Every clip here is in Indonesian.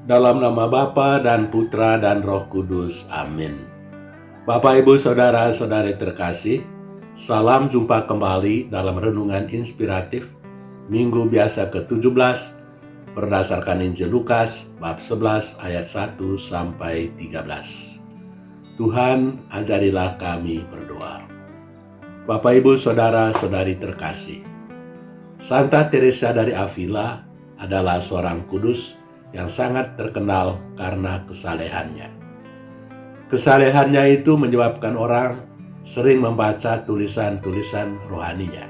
Dalam nama Bapa dan Putra dan Roh Kudus. Amin. Bapak, Ibu, Saudara-saudari terkasih, salam jumpa kembali dalam Renungan Inspiratif Minggu Biasa ke-17 berdasarkan Injil Lukas bab 11 ayat 1 sampai 13. Tuhan, ajarilah kami berdoa. Bapak, Ibu, Saudara-saudari terkasih, Santa Teresa dari Avila adalah seorang kudus yang sangat terkenal karena kesalehannya. Kesalehannya itu menyebabkan orang sering membaca tulisan-tulisan rohaninya.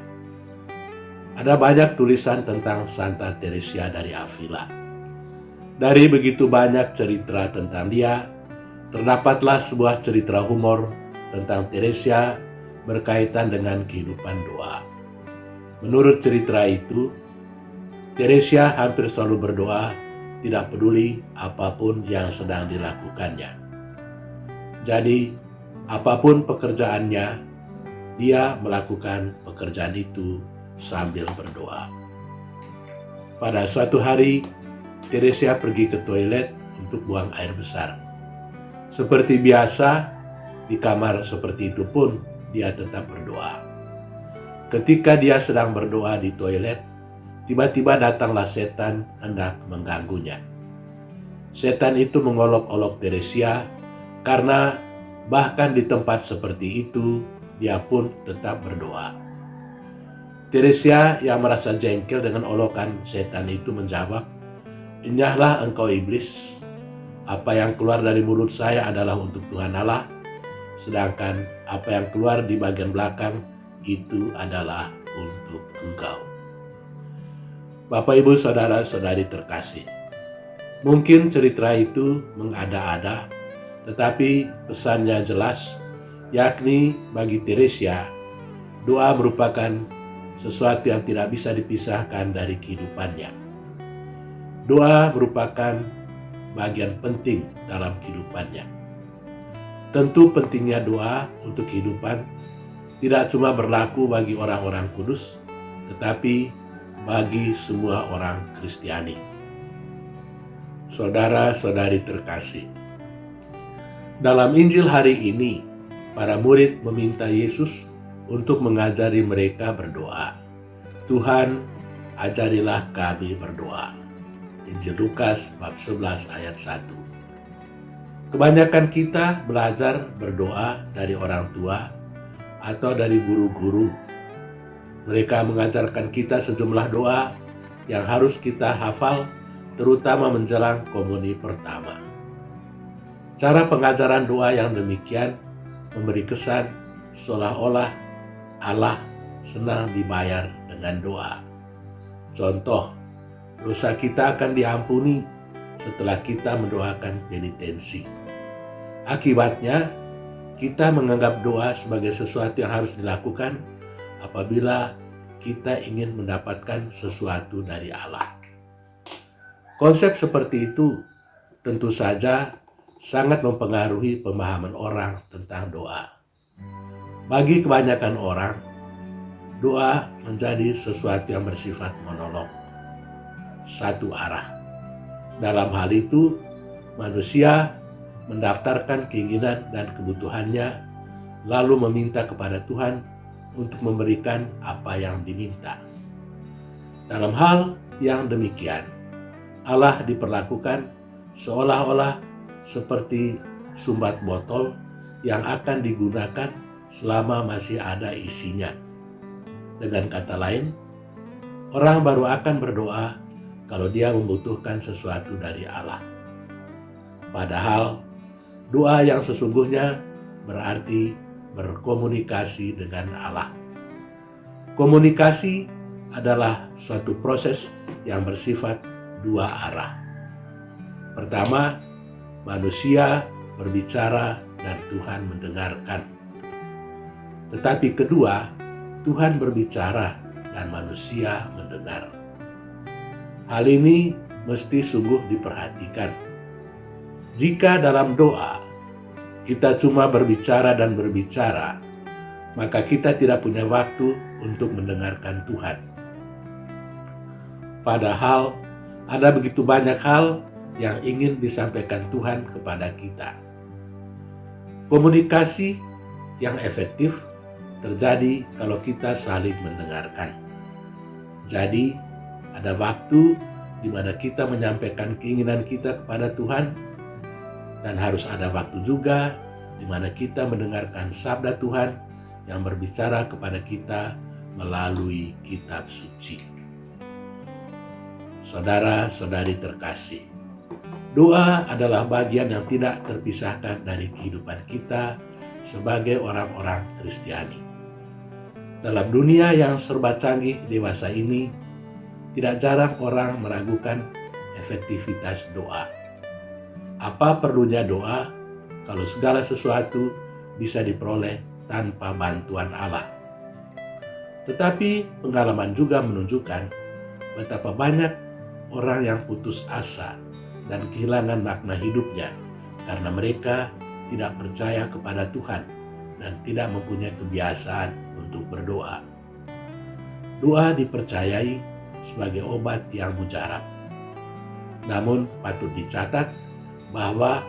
Ada banyak tulisan tentang Santa Teresa dari Avila. Dari begitu banyak cerita tentang dia, terdapatlah sebuah cerita humor tentang Teresa berkaitan dengan kehidupan doa. Menurut cerita itu, Teresa hampir selalu berdoa, tidak peduli apapun yang sedang dilakukannya. Jadi, apapun pekerjaannya, dia melakukan pekerjaan itu sambil berdoa. Pada suatu hari, Teresa pergi ke toilet untuk buang air besar. Seperti biasa, di kamar seperti itu pun dia tetap berdoa. Ketika dia sedang berdoa di toilet, tiba-tiba datanglah setan hendak mengganggunya. Setan itu mengolok-olok Teresa karena bahkan di tempat seperti itu dia pun tetap berdoa. Teresa yang merasa jengkel dengan olokan setan itu menjawab, "Enyahlah engkau iblis, apa yang keluar dari mulut saya adalah untuk Tuhan Allah, sedangkan apa yang keluar di bagian belakang itu adalah untuk engkau." Bapak, Ibu, Saudara-saudari terkasih, mungkin cerita itu mengada-ada, tetapi pesannya jelas, yakni bagi Teresa, doa merupakan sesuatu yang tidak bisa dipisahkan dari kehidupannya. Doa merupakan bagian penting dalam kehidupannya. Tentu pentingnya doa untuk kehidupan tidak cuma berlaku bagi orang-orang kudus, tetapi bagi semua orang Kristiani. Saudara-saudari terkasih, dalam Injil hari ini, para murid meminta Yesus untuk mengajari mereka berdoa. Tuhan, ajarilah kami berdoa. Injil Lukas bab 11 ayat 1. Kebanyakan kita belajar berdoa dari orang tua atau dari guru-guru. Mereka mengajarkan kita sejumlah doa yang harus kita hafal, terutama menjelang komuni pertama. Cara pengajaran doa yang demikian memberi kesan seolah-olah Allah senang dibayar dengan doa. Contoh, dosa kita akan diampuni setelah kita mendoakan penitensi. Akibatnya, kita menganggap doa sebagai sesuatu yang harus dilakukan apabila kita ingin mendapatkan sesuatu dari Allah. Konsep seperti itu tentu saja sangat mempengaruhi pemahaman orang tentang doa. Bagi kebanyakan orang, doa menjadi sesuatu yang bersifat monolog, satu arah. Dalam hal itu, manusia mendaftarkan keinginan dan kebutuhannya, lalu meminta kepada Tuhan untuk memberikan apa yang diminta. Dalam hal yang demikian, Allah diperlakukan seolah-olah seperti sumbat botol yang akan digunakan selama masih ada isinya. Dengan kata lain, orang baru akan berdoa kalau dia membutuhkan sesuatu dari Allah. Padahal, doa yang sesungguhnya berarti berkomunikasi dengan Allah. Komunikasi adalah suatu proses yang bersifat dua arah. Pertama, manusia berbicara dan Tuhan mendengarkan. Tetapi kedua, Tuhan berbicara dan manusia mendengar. Hal ini mesti sungguh diperhatikan. Jika dalam doa kita cuma berbicara dan berbicara, maka kita tidak punya waktu untuk mendengarkan Tuhan. Padahal ada begitu banyak hal yang ingin disampaikan Tuhan kepada kita. Komunikasi yang efektif terjadi kalau kita saling mendengarkan. Jadi, ada waktu di mana kita menyampaikan keinginan kita kepada Tuhan, dan harus ada waktu juga di mana kita mendengarkan sabda Tuhan yang berbicara kepada kita melalui kitab suci. Saudara-saudari terkasih, doa adalah bagian yang tidak terpisahkan dari kehidupan kita sebagai orang-orang Kristiani. Dalam dunia yang serba canggih dewasa ini, tidak jarang orang meragukan efektivitas doa. Apa perlunya doa kalau segala sesuatu bisa diperoleh tanpa bantuan Allah? Tetapi pengalaman juga menunjukkan betapa banyak orang yang putus asa dan kehilangan makna hidupnya karena mereka tidak percaya kepada Tuhan dan tidak mempunyai kebiasaan untuk berdoa. Doa dipercayai sebagai obat yang mujarab. Namun patut dicatat bahwa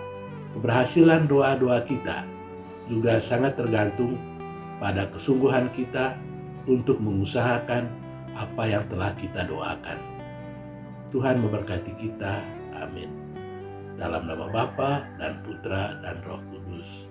keberhasilan doa-doa kita juga sangat tergantung pada kesungguhan kita untuk mengusahakan apa yang telah kita doakan. Tuhan memberkati kita. Amin. Dalam nama Bapa dan Putra dan Roh Kudus.